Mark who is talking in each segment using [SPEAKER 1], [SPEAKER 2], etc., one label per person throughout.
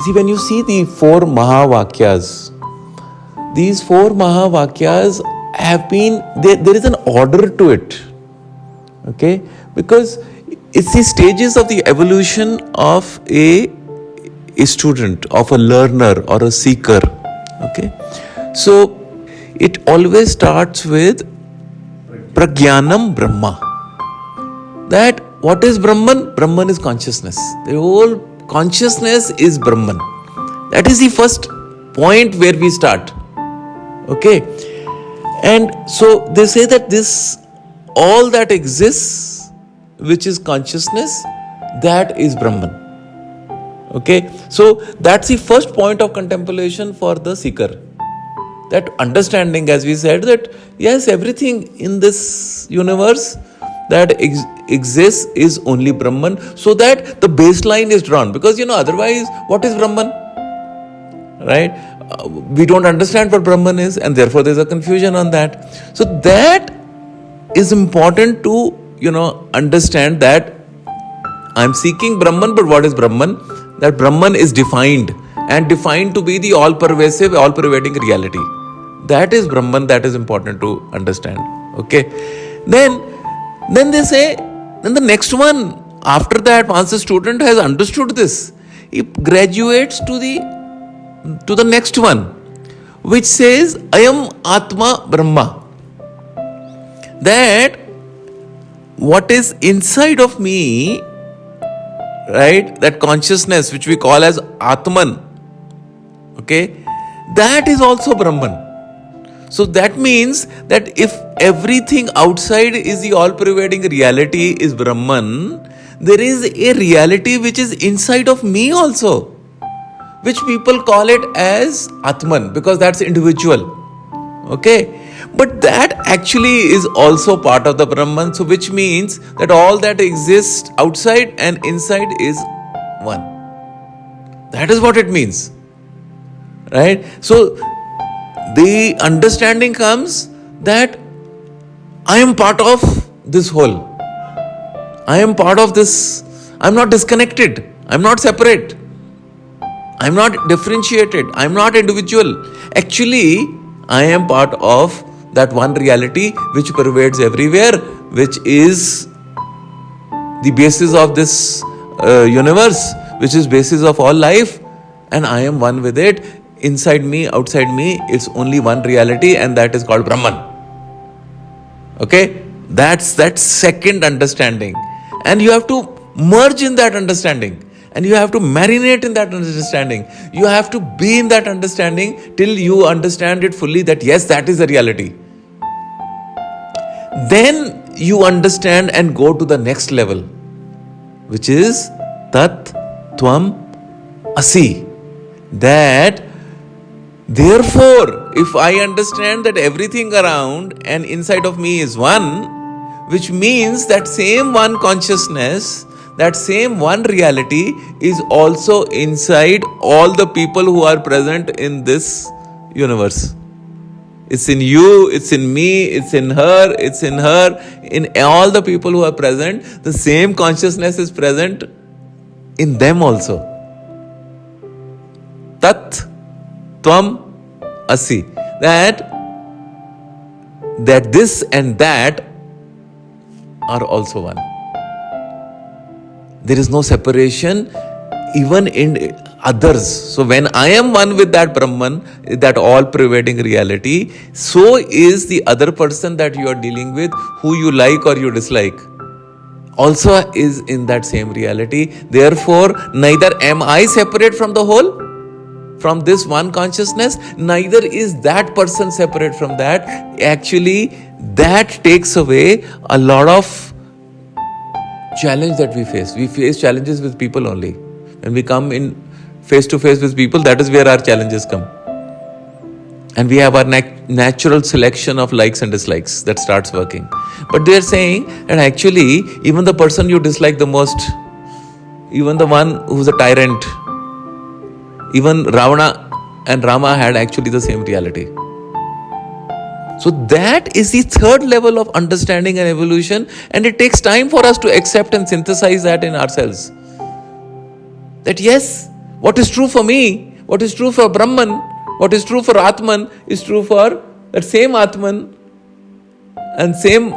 [SPEAKER 1] See, when you see the 4 Mahavakyas, these 4 Mahavakyas have been, there is an order to it. Okay? Because it's the stages of the evolution of a student, of a learner or a seeker. Okay? So, it always starts with Prajnanam Brahma. That what is Brahman? Brahman is consciousness. The whole consciousness is Brahman. That is the first point where we start. Okay? And so they say that this, all that exists, which is consciousness, that is Brahman. Okay? So that's the first point of contemplation for the seeker. That understanding, as we said, that yes, everything in this universe that exists is only Brahman, so that the baseline is drawn. Because otherwise, what is Brahman? Right? We don't understand what Brahman is, and therefore there's a confusion on that. So that is important to, understand that I'm seeking Brahman, but what is Brahman? That Brahman is defined, and defined to be the all-pervasive, all-pervading reality. That is Brahman, that is important to understand. Okay? Then they say, then the next one, after that, once the student has understood this, he graduates to the next one, which says, Ayam, Atma, Brahma. That what is inside of me, right, that consciousness which we call as Atman, okay, that is also Brahman. So that means that if everything outside is the all-pervading reality is Brahman, there is a reality which is inside of me also, which people call it as Atman, because that's individual. Okay? But that actually is also part of the Brahman, so which means that all that exists outside and inside is one. That is what it means. Right? So the understanding comes that I am part of this whole. I am part of this. I am not disconnected. I am not separate. I am not differentiated. I am not individual. Actually, I am part of that one reality which pervades everywhere, which is the basis of this universe, which is basis of all life, and I am one with it. Inside me, outside me, it's only one reality, and that is called Brahman. Okay? That's that second understanding. And you have to merge in that understanding. And you have to marinate in that understanding. You have to be in that understanding till you understand it fully that yes, that is the reality. Then you understand and go to the next level, which is Tat, Tvam, Asi. That therefore, if I understand that everything around and inside of me is one, which means that same one consciousness, that same one reality is also inside all the people who are present in this universe. It's in you, it's in me, it's in her, in all the people who are present. The same consciousness is present in them also. Tat, Tvam, Asi. That this and that are also one. There is no separation even in others. So when I am one with that Brahman, that all-pervading reality, so is the other person that you are dealing with, who you like or you dislike, also is in that same reality. Therefore, neither am I separate from the whole, from this one consciousness, neither is that person separate from that. Actually, that takes away a lot of challenge that we face. We face challenges with people only. When we come in face to face with people, that is where our challenges come. And we have our natural selection of likes and dislikes that starts working. But they are saying that actually, even the person you dislike the most, even the one who's a tyrant, even Ravana and Rama had actually the same reality. So that is the third level of understanding and evolution, and it takes time for us to accept and synthesize that in ourselves. That yes, What is true for me, what is true for Brahman, what is true for Atman is true for that same Atman, and same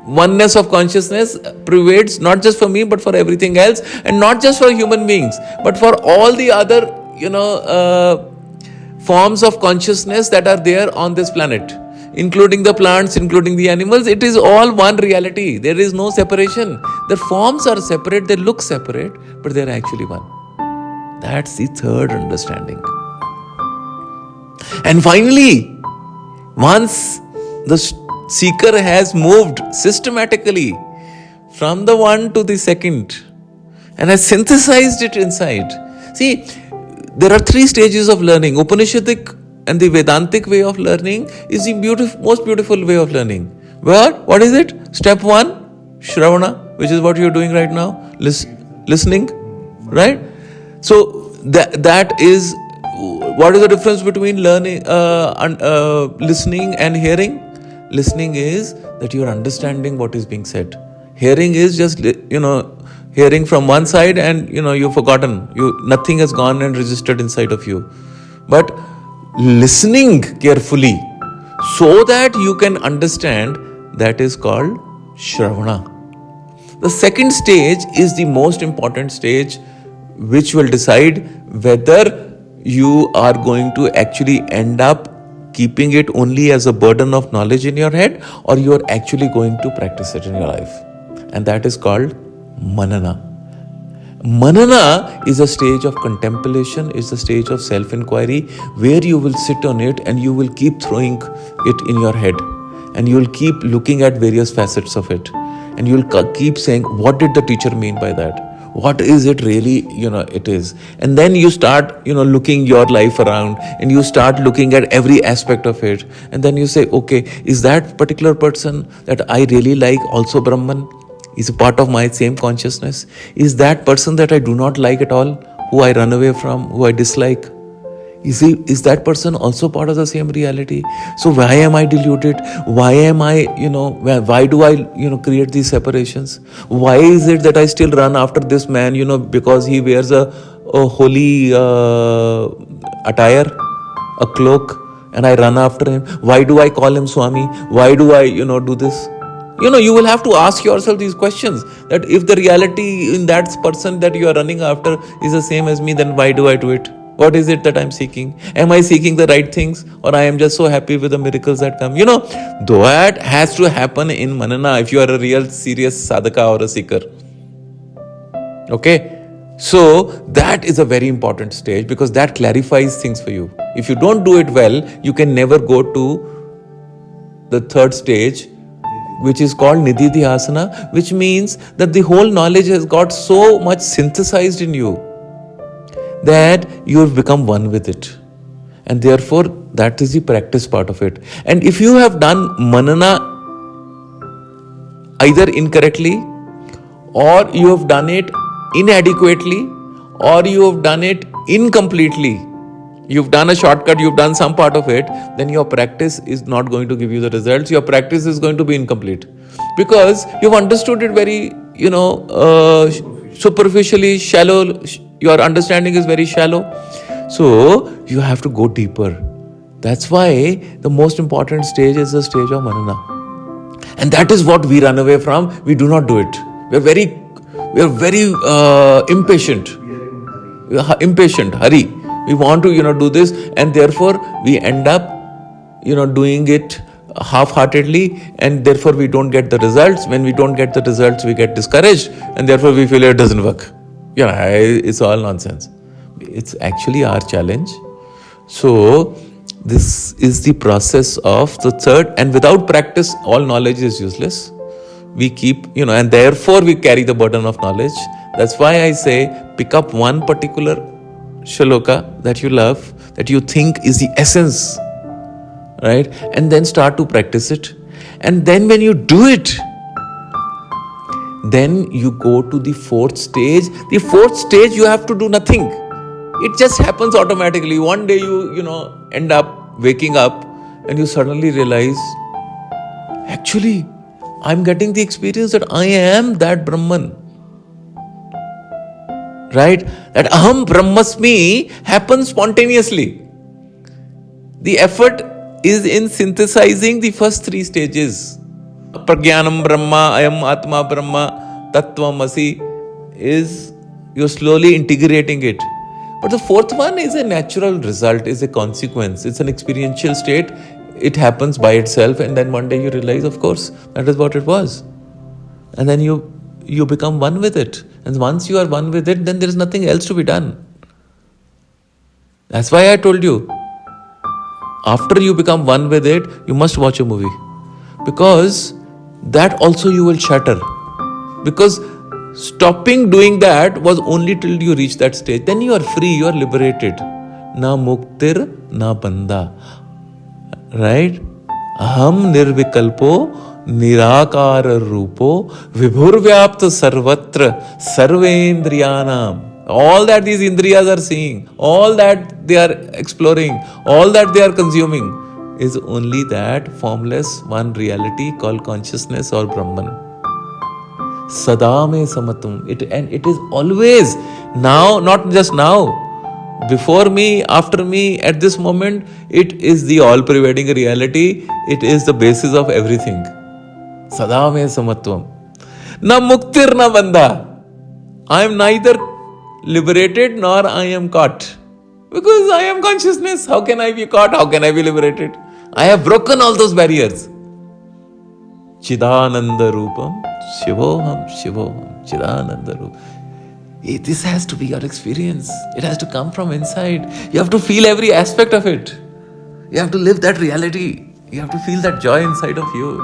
[SPEAKER 1] oneness of consciousness prevails not just for me but for everything else, and not just for human beings but for all the other forms of consciousness that are there on this planet, including the plants, including the animals. It is all one reality. There is no separation. The forms are separate, they look separate, but they are actually one. That's the third understanding. And finally, once the seeker has moved systematically from the one to the second and has synthesized it inside. See, there are three stages of learning. Upanishadic and the Vedantic way of learning is the most beautiful way of learning. What is it? Step 1, Shravana, which is what you're doing right now, listening, right? So that is, what is the difference between learning, listening and hearing? Listening is that you're understanding what is being said. Hearing is just, hearing from one side and, you've forgotten. Nothing has gone and registered inside of you. But listening carefully so that you can understand, that is called Shravana. The second stage is the most important stage, which will decide whether you are going to actually end up keeping it only as a burden of knowledge in your head, or you are actually going to practice it in your life. And that is called Manana. Manana is a stage of contemplation, is a stage of self-inquiry, where you will sit on it and you will keep throwing it in your head, and you will keep looking at various facets of it, and you will keep saying, what did the teacher mean by that? What is it really, it is? And then you start, looking your life around, and you start looking at every aspect of it. And then you say, okay, is that particular person that I really like also Brahman? Is a part of my same consciousness? Is that person that I do not like at all, who I run away from, who I dislike? Is that person also part of the same reality? So why am I deluded? Why am I, why do I, create these separations? Why is it that I still run after this man, because he wears a holy attire, a cloak, and I run after him? Why do I call him Swami? Why do I, do this? You will have to ask yourself these questions, that if the reality in that person that you are running after is the same as me, then why do I do it? What is it that I'm seeking? Am I seeking the right things, or I am just so happy with the miracles that come? That has to happen in Manana if you are a real serious sadhaka or a seeker. Okay? So that is a very important stage, because that clarifies things for you. If you don't do it well, you can never go to the third stage, which is called Nididhyasana, which means that the whole knowledge has got so much synthesized in you that you have become one with it. And therefore, that is the practice part of it. And if you have done Manana either incorrectly, or you have done it inadequately, or you have done it incompletely, you've done a shortcut, you've done some part of it, then your practice is not going to give you the results. Your practice is going to be incomplete, because you've understood it very, superficially, shallow. Your understanding is very shallow. So you have to go deeper. That's why the most important stage is the stage of Manana. And that is what we run away from. We do not do it. We are very impatient. Hurry. We want to, do this, and therefore we end up, doing it half-heartedly, and therefore we don't get the results. When we don't get the results, we get discouraged, and therefore we feel it doesn't work. It's all nonsense. It's actually our challenge. So this is the process of the third, and without practice, all knowledge is useless. We keep, and therefore we carry the burden of knowledge. That's why I say, pick up one particular shloka that you love, that you think is the essence, right? And then start to practice it. And then when you do it, then you go to the fourth stage. The fourth stage, you have to do nothing. It just happens automatically. One day you end up waking up and you suddenly realize, actually, I'm getting the experience that I am that Brahman. right? That Aham Brahmasmi happens spontaneously. The effort is in synthesizing the first three stages. Prajnanam Brahma, Ayam Atma Brahma, Tvam is you're slowly integrating it. But the fourth one is a natural result, is a consequence. It's an experiential state. It happens by itself, and then one day you realize, of course, that is what it was. And then you become one with it. And once you are one with it, then there is nothing else to be done. That's why I told you, after you become one with it, you must watch a movie. Because that also you will shatter. Because stopping doing that was only till you reach that stage. Then you are free, you are liberated. Na muktir, na banda. Right? Aham nirvikalpo, nirakara rupo, vibhurvyapta sarvatra, sarvendriyanam. All that these indriyas are seeing, all that they are exploring, all that they are consuming is only that formless one reality called consciousness or Brahman. Sadame samatum. And it is always now, not just now. Before me, after me, at this moment, it is the all-pervading reality. It is the basis of everything. Sadame samatvam. Na muktir na banda. I am neither liberated nor I am caught. Because I am consciousness. How can I be caught? How can I be liberated? I have broken all those barriers. Chidananda Rupam, Shivoham, Shivoham, Chidananda Rupam. This has to be your experience. It has to come from inside. You have to feel every aspect of it. You have to live that reality. You have to feel that joy inside of you.